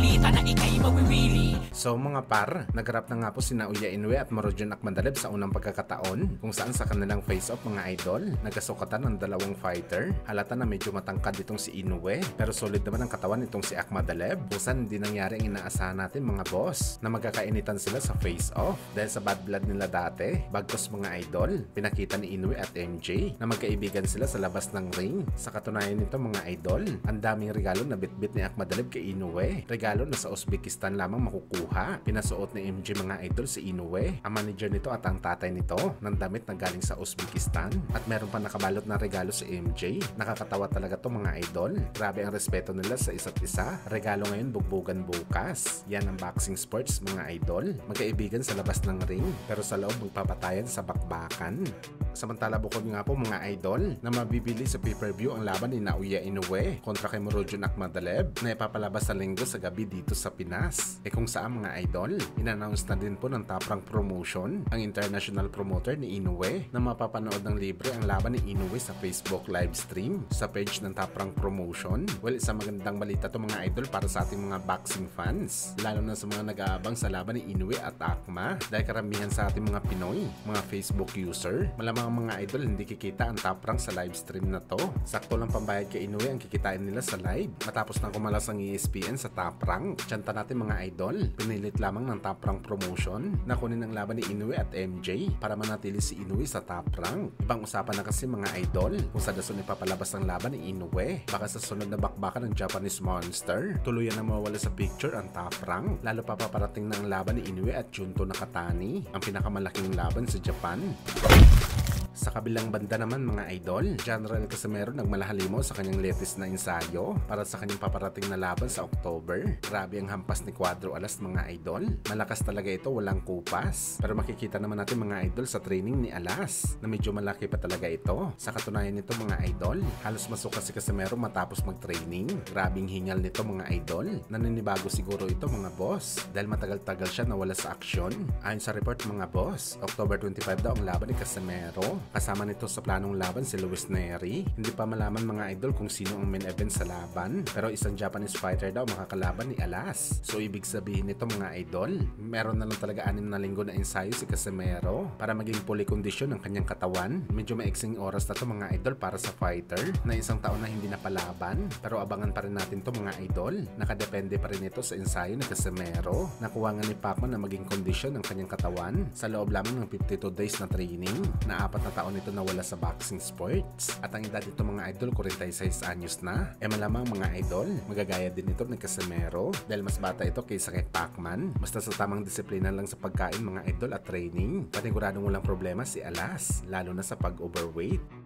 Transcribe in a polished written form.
balita na ikay mawiwili. So mga par, nagrap na nga po sina Uya Inoue at Marudjun Akmadalib sa unang pagkakataon kung saan sa kanilang face-off mga idol, nagkasukatan ng dalawang fighter. Halata na medyo matangkad itong si Inoue pero solid naman ang katawan itong si Akmadalib kung saan hindi nangyari ang inaasahan natin mga boss na magkakainitan sila sa face-off dahil sa bad blood nila dati. Bagkos mga idol, pinakita ni Inoue at MJ na magkaibigan sila sa labas ng ring. Sa katunayan nito mga idol, ang daming regalo na bitbit ni Akmadalib kay Inoue. Regalo na sa Uzbekistan lamang makukuha. Pinasuot ni MJ mga idol si Inoue, ang manager nito at ang tatay nito ng damit na galing sa Uzbekistan. At meron pa nakabalot na regalo si MJ. Nakakatawa talaga to mga idol. Grabe ang respeto nila sa isa't isa. Regalo ngayon, bugbugan bukas. Yan ang boxing sports mga idol. Magkaibigan sa labas ng ring pero sa loob magpapatayan sa bakbakan. Samantala bukod nga po mga idol na mabibili sa pay-per-view ang laban ni Uya Inoue kontra kay Marudjun Akmadalib na ipapalabas sa linggo sa gabi dito sa Pinas. Kung saan mga idol, in-announce na din po ng Top Rank Promotion ang international promoter ni Inoue na mapapanood ng libre ang laban ni Inoue sa Facebook live stream sa page ng Top Rank Promotion. Well, isang magandang balita to mga idol para sa ating mga boxing fans, lalo na sa mga nag-aabang sa laban ni Inoue at Akma dahil karamihan sa ating mga Pinoy, mga Facebook user, malamang ang mga idol hindi kikita ang Top Rank sa live stream na to. Sakto lang pambayad kay Inoue ang kikitain nila sa live matapos nang kumalas ang ESPN sa Top Rank. Tiyanta natin mga idol, pinilit lamang ng Top Rank Promotion na kunin ang laban ni Inoue at MJ para manatili si Inoue sa Top Rank. Ibang usapan na kasi mga idol kung sa dason ipapalabas ang laban ni Inoue. Baka sa sunod na bakbakan ng Japanese Monster, tuluyan na mawala sa picture ang Top Rank. Lalo pa paparating na ang laban ni Inoue at Junto Nakatani, ang pinakamalaking laban sa Japan. Sa kabilang banda naman mga idol, General Casimero nagmalahalimo sa kanyang latest na ensayo para sa kanyang paparating na laban sa October. Grabe ang hampas ni Cuadro Alas mga idol. Malakas talaga ito, walang kupas. Pero makikita naman natin mga idol sa training ni Alas na medyo malaki pa talaga ito. Sa katunayan nito mga idol, halos masuka si Casimero matapos mag-training. Grabing hingal nito mga idol. Naninibago siguro ito mga boss dahil matagal-tagal siya nawala sa aksyon. Ayon sa report mga boss, October 25 daw ang laban ni Casimero. Kasama nito sa planong laban si Luis Neri. Hindi pa malaman mga idol kung sino ang main event sa laban, pero isang Japanese fighter daw makakalaban ni Alas. So ibig sabihin nito mga idol, meron na lang talaga 6 na linggo na ensayo si Casimero para maging fully condition ang kanyang katawan. Medyo maiksing oras na to mga idol para sa fighter na isang taon na hindi napalaban, pero abangan pa rin natin to mga idol. Nakadepende pa rin ito sa ensayo ni Casimero. Nakuha nga ni Pacman na maging condition ang kanyang katawan sa loob lamang ng 52 days na training na 4 na taon ito nawala sa boxing sports. At ang edad ito mga idol, 46 anyos na. Malamang mga idol, magagaya din ito ni Casimero dahil mas bata ito kaysa kay Pacman. Basta sa tamang disiplina lang sa pagkain mga idol at training, paniguradong walang problema si Alas, lalo na sa pag-overweight.